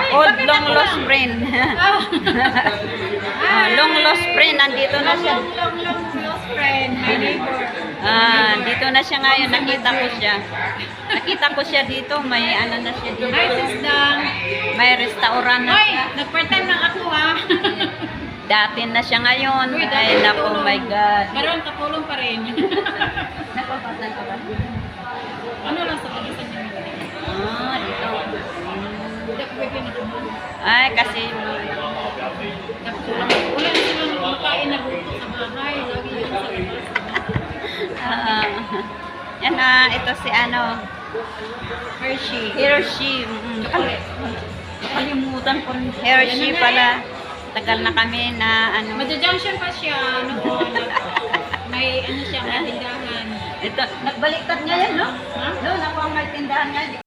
Old long lost friend. Long lost friend, nandito na siya. Long lost friend, my neighbor. Dito na siya ngayon, nakita ko siya. Nakita ko siya dito, may ano na siya dito. Hi, sis Dang. May restaurant na Hoy, siya. nag-part-time lang ako ha. Dati na siya ngayon. Uy, dati Ay, naku, katulong. my God. Karoon, katulong pa rin. Napapatan ka ba? Ano lang sa tagisan niya. Dito. Hindi ako bigyan na kumulong. Ay, kasi Wala na silang makain na gusto sa bahay. Lagi yun sa labas. yan ito si ano, Hershey. Hershey. Kalimutan ko rin. Hershey pala. Tagal na kami na ano. Madja-junction pa siya noon. May ano siya, may tindahan. Ito, nagbaliktad ngayon, no? Ha? Doon ako ang may tindahan ngayon.